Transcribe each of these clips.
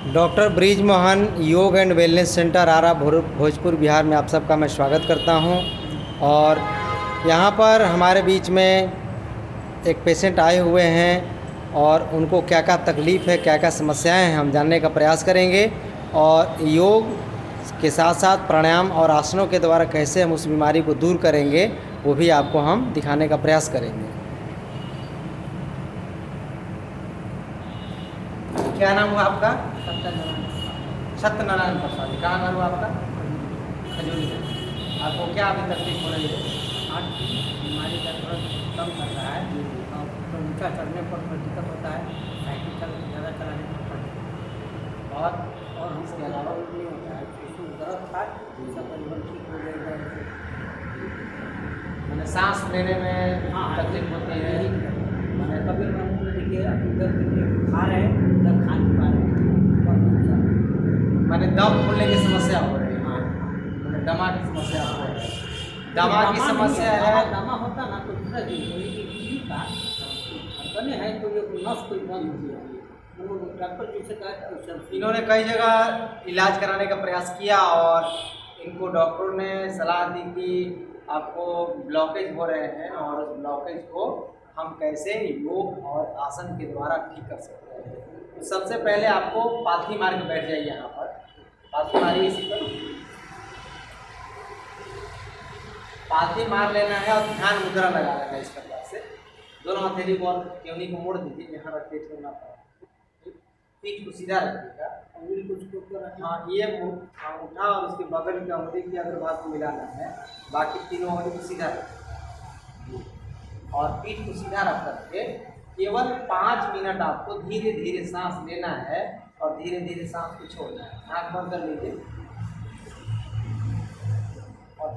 Doctor bridge Mohan योग and wellness centre आरा भोजपुर बिहार में आप सबका मैं स्वागत करता हूं। और यहां पर हमारे बीच में एक पेशेंट आए हुए हैं और उनको क्या क्या तकलीफ़ है, क्या क्या समस्याएं हैं, हम जानने का प्रयास करेंगे। और योग के साथ साथ प्राणायाम और आसनों के द्वारा कैसे हम उस बीमारी को दूर करेंगे वो भी आपको हम दिखाने का प्रयास करेंगे। क्या नाम हुआ आपका? सत्यनारायण प्रसाद। कहाँ घर हुआ आपका? खजूरी में। आपको क्या अभी तकलीफ हो रही है? आज बीमारी का थोड़ा कम कर रहा है और तो ऊँचा चढ़ने पर थोड़ा दिक्कत होता है, साइकिल ज़्यादा चलाने पर और इसके अलावा नहीं होता है। इसमें दर्द था, सब परिवर्तन ठीक हो जाएगा। मैंने सांस लेने में हाँ, तकलीफ होती है। मैंने कभी देखिए इधर खा रहे हैं, इधर खा नहीं पा रहे हैं। मैंने दम फूलने की समस्या हो रही है। हाँ, मैंने दमा की समस्या हो रही है। दमा की समस्या है। दमा होता ना तो दूसरा चीज का बने हैं तो ये नस कोई बंद हो गया। वो डॉक्टर जैसे कहा इन्होंने कई जगह इलाज कराने का प्रयास किया और इनको डॉक्टरों ने सलाह दी कि आपको ब्लॉकेज हो रहे हैं और उस ब्लॉकेज को हम कैसे योग और आसन के द्वारा ठीक कर सकते हैं। तो सबसे पहले आपको पालथी मार के बैठ जाइए। यहाँ पर पालथी मारिए, इसी पर पालथी मार लेना है और ध्यान मुद्रा लगा लेना है। इस प्रकार से दोनों हथेली को और केवनी को मोड़ दीजिए, यहाँ रख के छोड़ना पड़ा। पीठ को सीधा रखिएगा। उंगली को हाँ, ये उठा और उसके बगल की उंगली की अग्रभाग को मिलाना है, बाकी तीनों उंगली को सीधा रखिए और पीठ को सीधा रख करके केवल 5 मिनट आपको धीरे धीरे सांस लेना है और धीरे धीरे सांस को छोड़ना है। आँख बंद कर लीजिए और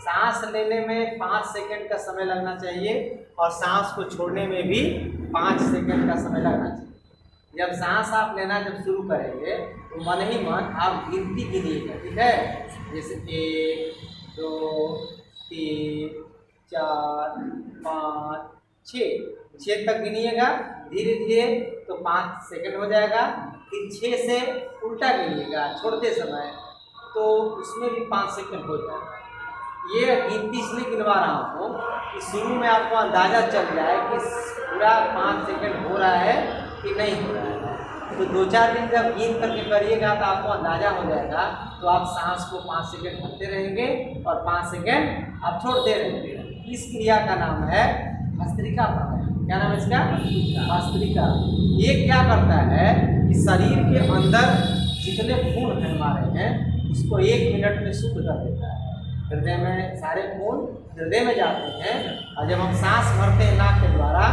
सांस लेने में 5 सेकंड का समय लगना चाहिए और सांस को छोड़ने में भी 5 सेकंड का समय लगना चाहिए। जब सांस आप लेना जब शुरू करेंगे तो मन ही मन आप गिनती गिनिएगा, ठीक है? जैसे 1 2 3 4 5 6 तक गिनिएगा धीरे धीरे तो 5 सेकंड हो जाएगा। फिर 6 से उल्टा गिनिएगा छोड़ते समय तो उसमें भी 5 सेकंड हो जाएगा। ये गिनती इसलिए गिनवा रहा हूँ कि शुरू में आपको अंदाज़ा चल जाए कि पूरा 5 सेकंड हो रहा है कि नहीं हो रहा है। तो 2-4 दिन जब गिन करके करिएगा तो आपको अंदाज़ा हो जाएगा। तो आप सांस को 5 सेकंड भरते रहेंगे और 5 सेकंड आप छोड़ते रहेंगे। इस क्रिया का नाम है भस्त्रिका प्राणायाम। क्या नाम है इसका? भस्त्रिका। ये क्या करता है कि शरीर के अंदर जितने खून है हमारे हैं उसको 1 मिनट में शुद्ध कर देता है। हृदय में सारे खून हृदय में जाते हैं और जब हम सांस भरते हैं नाक के द्वारा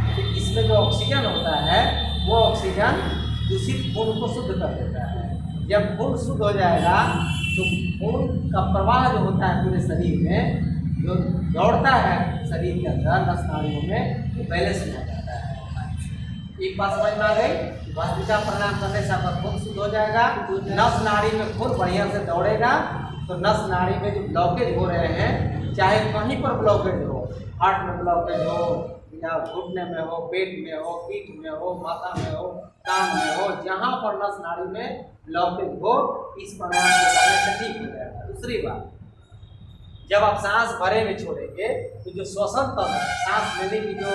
तो इसमें जो ऑक्सीजन होता है वो ऑक्सीजन दूषित खून को शुद्ध कर देता है। जब खून शुद्ध हो जाएगा तो खून का प्रवाह जो होता है पूरे शरीर में, जो दौड़ता है शरीर के अंदर नस नाड़ियों में, वो बैलेंस हो जाता है। एक बात समझ में आ गई? भस्त्रिका प्राणायाम करने से आपका खून शुद्ध हो जाएगा, नस नाड़ी में खून बढ़िया से दौड़ेगा। तो नस नाड़ी में जो ब्लॉकेज हो रहे हैं, चाहे कहीं पर ब्लॉकेज हो, हार्ट में ब्लॉकेज हो या घुटने में हो, पेट में हो, पीठ में हो, माथा में हो, कान में हो, जहाँ पर नस नाड़ी में ब्लॉकेज हो इस प्राणायाम को करने से ठीक हो जाएगा। दूसरी बात, जब आप सांस भरे में छोड़ेंगे तो जो श्वसन तंत्र है, सांस लेने की जो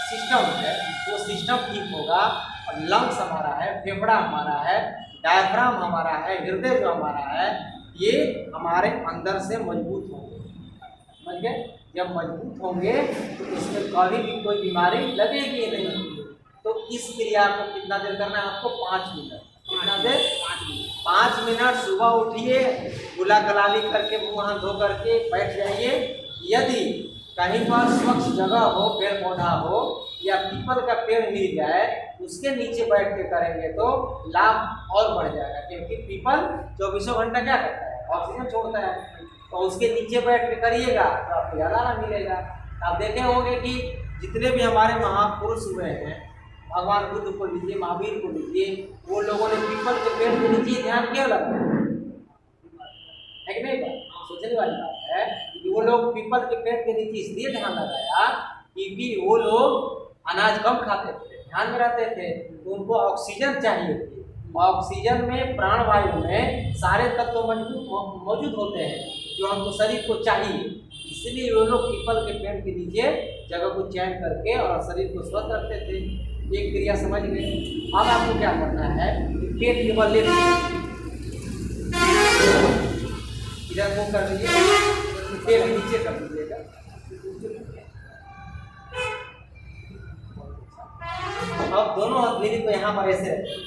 सिस्टम है वो सिस्टम ठीक होगा और लंग्स हमारा है, फेफड़ा हमारा है, डायफ्राम हमारा है, हृदय जो हमारा है, ये हमारे अंदर से मजबूत होंगे। समझ गए? जब मजबूत होंगे तो इसमें कभी भी कोई बीमारी लगेगी नहीं। तो इस क्रिया को कितना देर करना है आपको? 5 मिनट। कितना देर? 5 मिनट। सुबह उठिए, गुला कलाली करके मुँह हाथ धो करके बैठ जाइए। यदि कहीं पर स्वच्छ जगह हो, पेड़ पौधा हो या पीपल का पेड़ मिल जाए, उसके नीचे बैठ के करेंगे तो लाभ और बढ़ जाएगा। क्योंकि पीपल 24 घंटा क्या करता है? ऑक्सीजन छोड़ता है। तो उसके नीचे बैठ के करिएगा तो आपको ज़्यादा लाभ मिलेगा। आप देखे होंगे कि जितने भी हमारे महापुरुष हुए हैं, भगवान बुद्ध को लीजिए, महावीर को लीजिए, वो लोगों ने पीपल के पेड़ के नीचे ध्यान क्यों लगाया है कि नहीं? बात सोचने वाली बात है कि वो लोग पीपल के पेड़ के नीचे इसलिए ध्यान लगाया क्योंकि वो लोग अनाज कम खाते थे, ध्यान में रहते थे, तो उनको ऑक्सीजन चाहिए थी। ऑक्सीजन में, प्राणवायु में सारे तत्व मौजूद होते हैं जो हमको शरीर को चाहिए। इसलिए वो लोग पीपल के पेड़ के नीचे जगह को चयन करके और शरीर को स्वस्थ रखते थे। एक क्रिया समझ गए। अब आपको क्या करना है, पेट के बल लेट इधर मुंह कर लीजिए, पेट नीचे कर दीजिएगा। अब दोनों हाथ धीरे को यहाँ पर ऐसे रखें,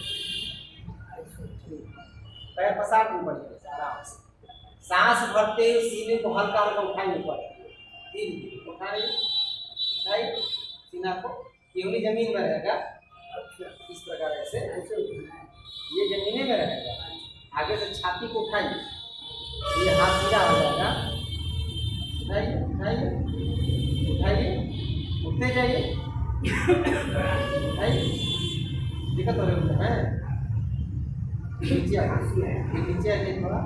पैर पसार के ऊपर आराम से, सांस भरते हुए सीने को हल्का हल्का उठाइए ऊपर, धीरे उठाइए सीना को, केवली जमीन में रहेगा। इस प्रकार ऐसे ये जमीने में रहेगा। आगे से छाती को उठाइए, ये हाथ सीधा हो जाएगा। उठाइए उठाइए उठाइए, उठते जाइए, उठाइए, दिक्कत हो रही है। नीचे आइए थोड़ा,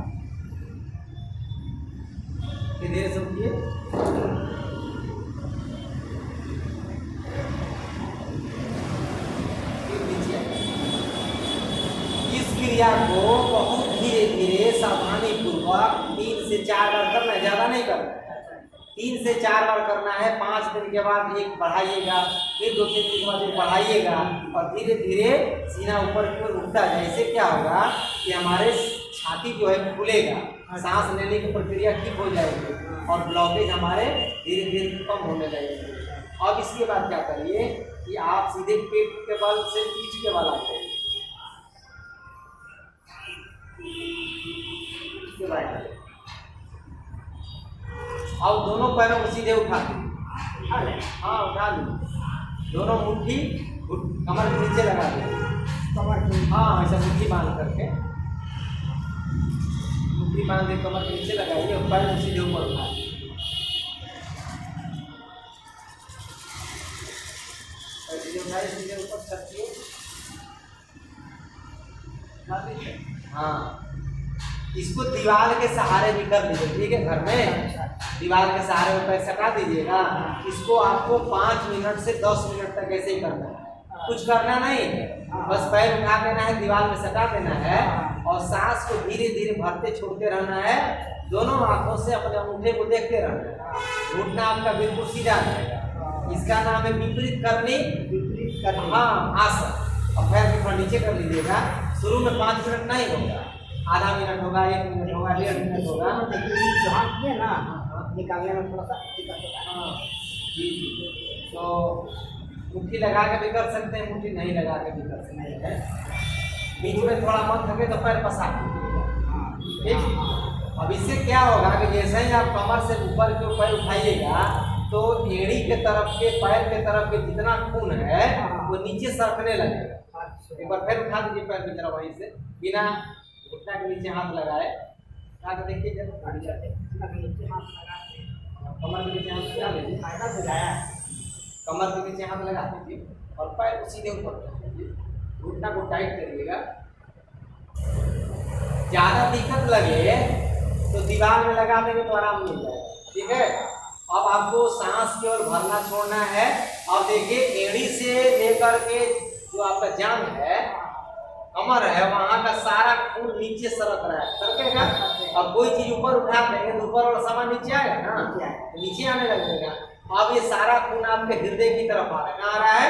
धीरे से उठिए, नीचे आइए। इस क्रिया को बहुत धीरे धीरे सावधानी पूर्वक 3 से 4 बार करना है, ज्यादा नहीं करना है। 3 से 4 बार करना है। 5 दिन के बाद एक बढ़ाइएगा, फिर 2-3 दिन के बाद एक बढ़ाइएगा और धीरे धीरे सीना ऊपर की ओर उठता है। इससे क्या होगा कि हमारे छाती जो है खुलेगा, सांस लेने की प्रक्रिया ठीक हो जाएगी और ब्लॉकेज हमारे धीरे धीरे कम होने लगेंगे। अब इसके बाद क्या करिए कि आप सीधे पेट के बल से पीठ के बल आते हैं। इसके बाद अब दोनों पैरों को सीधे उठा दीजिए। हाँ उठा लीजिए, दोनों मुट्ठी कमर के नीचे लगा दीजिए। कमर की हाँ ऐसा मुट्ठी बांध करके, मुट्ठी बांध के कमर के नीचे लगाइए और पैर सीधे ऊपर उठाइए। सीधे उठाइए, सीधे ऊपर रखिए। हाँ इसको दीवार के सहारे भी कर लीजिए, ठीक है। घर में दीवार के सहारे में पैर सटा दीजिएगा। इसको आपको 5 मिनट से 10 मिनट तक ऐसे ही करना है, कुछ करना नहीं, बस पैर उठा देना है, दीवार में सटा देना है और सांस को धीरे धीरे भरते छोड़ते रहना है। दोनों आंखों से अपने अंगूठे को देखते रहना है। घुटना आपका बिल्कुल सीधा रहेगा। इसका नाम है विपरीत करनी। हाँ आसन। और पैर को थोड़ा नीचे कर लीजिएगा। शुरू में 5 मिनट नहीं होगा, आधा मिनट होगा, 1 मिनट होगा, 1.5 मिनट होगा। देखिए ना निकालने में थोड़ा सा दिक्कत होता है। हाँ जी जी। तो मुट्ठी लगा के भी कर सकते हैं, मुट्ठी नहीं लगा के भी कर सकते हैं। बीच में थोड़ा मत थके तो पैर पसार दीजिएगा, ठीक। अब इससे क्या होगा कि जैसे ही आप कमर से ऊपर के पैर उठाइएगा तो एड़ी के तरफ के, पैर के तरफ के जितना खून है वो नीचे सरकने लगेगा। एक बार फिर उठा दीजिए पैर की तरफ, वहीं से बिना घुटना के नीचे हाथ लगाए उठा के देखिए। जब कमर के नीचे हाथ लगा लीजिए, कमर के नीचे हाथ लगा दीजिए और पैर को सीधे ऊपर रख दीजिए। घुटना को टाइट करिएगा। ज़्यादा दिक्कत लगे तो दीवार में लगा देंगे तो आराम मिल जाएगा, ठीक है। अब आपको सांस केवल भरना छोड़ना है। और देखिए एड़ी से लेकर के जो आपका जांघ है, कमर है, वहाँ का सारा खून नीचे सरक रहा है, सरकेगा। अब कोई चीज ऊपर उठा देंगे तो ऊपर वाला सामान नीचे आएगा ना, नीचे आने लगेगा। अब ये सारा खून आपके हृदय की तरफ आ रहा है। कहाँ आ रहा है?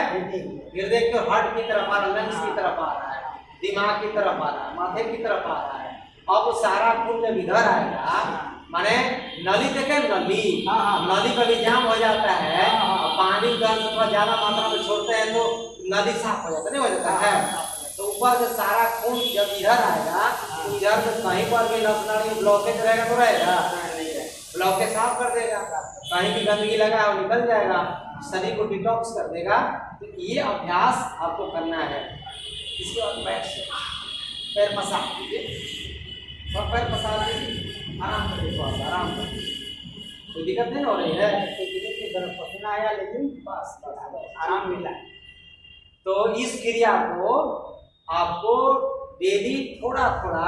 हृदय के हार्ट की तरफ आ रहा है, लंग्स की तरफ आ रहा है, दिमाग की तरफ आ रहा है, माथे की तरफ आ रहा है। अब सारा खून जब इधर आएगा, माने नली देखे, नली कभी जाम हो जाता है, पानी का थोड़ा ज्यादा मात्रा में छोड़ते हैं तो नली साफ हो जाता नहीं हो जाता है। तो ऊपर से सारा खून जब इधर आएगा तो इधर से कहीं पर भी नस नाली में ब्लॉकेज रहेगा तो रहेगा, ब्लॉकेज साफ कर देगा। कहीं भी गंदगी लगा वो निकल जाएगा, शरीर को डिटॉक्स कर देगा। तो ये अभ्यास आपको करना है। इसके बाद पैर मसाज कीजिए और पैर मसाज कीजिए, आराम करिए, थोड़ा सा आराम करिए, कोई दिक्कत नहीं हो रही है। पसीना आया लेकिन बस आराम मिला। तो इस क्रिया को आपको डेली थोड़ा थोड़ा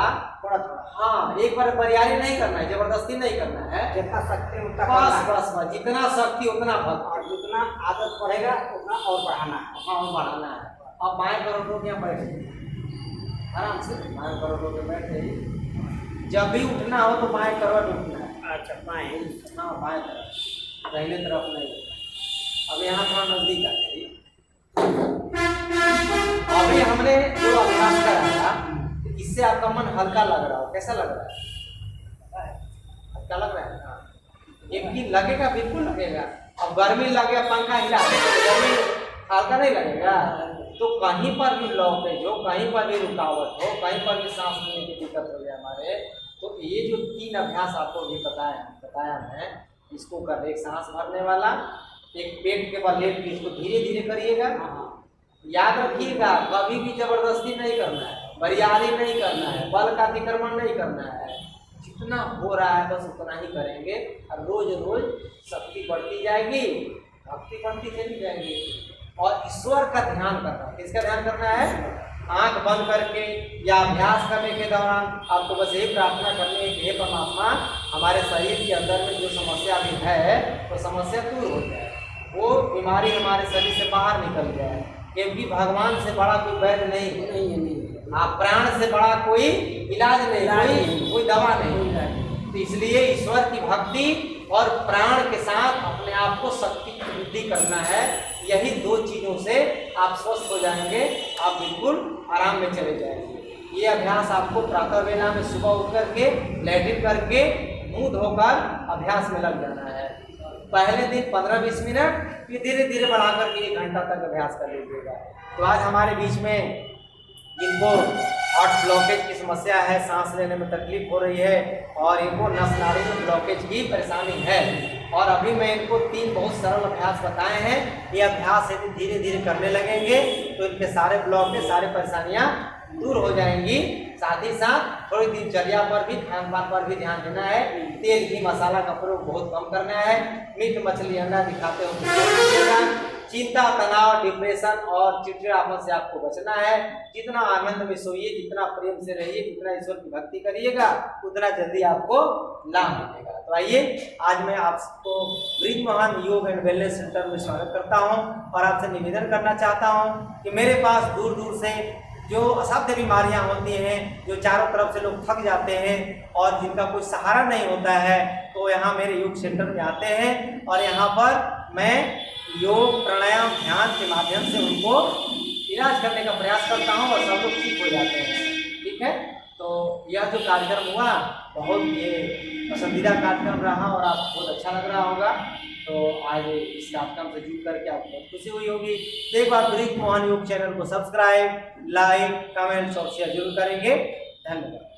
हाँ, एक बार बरियारी नहीं करना है, जबरदस्ती नहीं करना है। जितना शक्ति उतना बस जितना शक्ति उतना भक्त, और जितना आदत बढ़ेगा उतना और बढ़ाना है। हाँ बढ़ाना है। अब बाएं पैर उठो, यहाँ बैठ आराम से बाएं करवट होकर बैठ जाइए। जब भी उठना हो तो बाएं करवट उठना है। अच्छा बाएं। हाँ बाएं तरफ, दाहिने तरफ नहीं। अब यहाँ थोड़ा नजदीक आ जाइए। अभी हमने जो अभ्यास कराया इससे आपका मन हल्का लग रहा हो, कैसा लग रहा है? हल्का लग रहा है। हाँ एक लगेगा, बिल्कुल लगेगा। अब गर्मी लगे, पंखा हिला गर्मी हल्का नहीं लगेगा। तो कहीं पर भी ब्लॉकेज हो, कहीं पर भी रुकावट हो, कहीं पर भी सांस लेने की दिक्कत हो जाए हमारे, तो ये जो 3 अभ्यास आपको भी बताया मैं, इसको कर, एक सांस भरने वाला, एक पेट के बल लेट के इसको धीरे धीरे करिएगा। याद रखिएगा कभी भी जबरदस्ती नहीं करना है, बरियारी नहीं करना है, बल का अतिक्रमण नहीं करना है। जितना हो रहा है बस उतना ही करेंगे और रोज रोज शक्ति बढ़ती जाएगी, भक्ति बढ़ती चली जाएगी। और ईश्वर का ध्यान करना है। किसका ध्यान करना है? आंख बंद करके या अभ्यास करने के दौरान आपको बस यही प्रार्थना करनी है कि हे परमात्मा, हमारे शरीर के अंदर में जो समस्या भी है वो समस्या दूर हो जाए, वो बीमारी हमारे शरीर से बाहर निकल जाए। क्योंकि भगवान से बड़ा कोई वैद्य नहीं, आप प्राण से बड़ा कोई इलाज नहीं, कोई दवा नहीं। तो इसलिए ईश्वर की भक्ति और प्राण के साथ अपने आप को शक्ति की वृद्धि करना है। यही 2 चीज़ों से आप स्वस्थ हो जाएंगे, आप बिल्कुल आराम में चले जाएंगे। ये अभ्यास आपको प्रातः वेला में सुबह उठ करके लैट्रिन करके मुंह धोकर अभ्यास में लग जाना है। पहले दिन 15-20 मिनट, फिर धीरे धीरे बढ़ा करके 1 घंटा तक अभ्यास कर लीजिएगा। तो आज हमारे बीच में जिनको हार्ट ब्लॉकेज की समस्या है, सांस लेने में तकलीफ हो रही है और इनको नस नाड़ी में ब्लॉकेज की परेशानी है, और अभी मैं इनको 3 बहुत सरल अभ्यास बताए हैं। ये अभ्यास यदि धीरे धीरे करने लगेंगे तो इनके सारे ब्लॉकेज, सारी परेशानियाँ दूर हो जाएंगी। साथ ही साथ थोड़ी दिनचर्या पर भी, खान पान पर भी ध्यान देना है। तेल घी मसाला का प्रयोग बहुत कम करना है। मीट मछली अंडा दिखाते हो, चिंता तनाव डिप्रेशन और चिड़चिड़ापन से आपको बचना है। जितना आनंद में सोइए, जितना प्रेम से रहिए, जितना ईश्वर की भक्ति करिएगा, उतना जल्दी आपको लाभ मिलेगा। तो आइए, आज मैं आपको ब्रिजमोहन योग एंड वेलनेस सेंटर में स्वागत करता हूं और आपसे निवेदन करना चाहता हूं कि मेरे पास दूर दूर से जो असाध्य बीमारियां होती हैं, जो चारों तरफ से लोग थक जाते हैं और जिनका कोई सहारा नहीं होता है, तो यहाँ मेरे योग सेंटर में आते हैं और यहाँ पर मैं योग प्राणायाम ध्यान के माध्यम से उनको इलाज करने का प्रयास करता हूँ और सब लोग ठीक हो जाते हैं। ठीक है, तो यह जो कार्यक्रम हुआ बहुत ये पसंदीदा कार्यक्रम रहा और आपको बहुत अच्छा लग रहा होगा। तो आज इस कार्यक्रम से जुड़ करके आपको बहुत खुशी हुई होगी। तो एक बार ब्रिजमोहन योग चैनल को सब्सक्राइब, लाइक, कमेंट्स और शेयर जरूर करेंगे। धन्यवाद।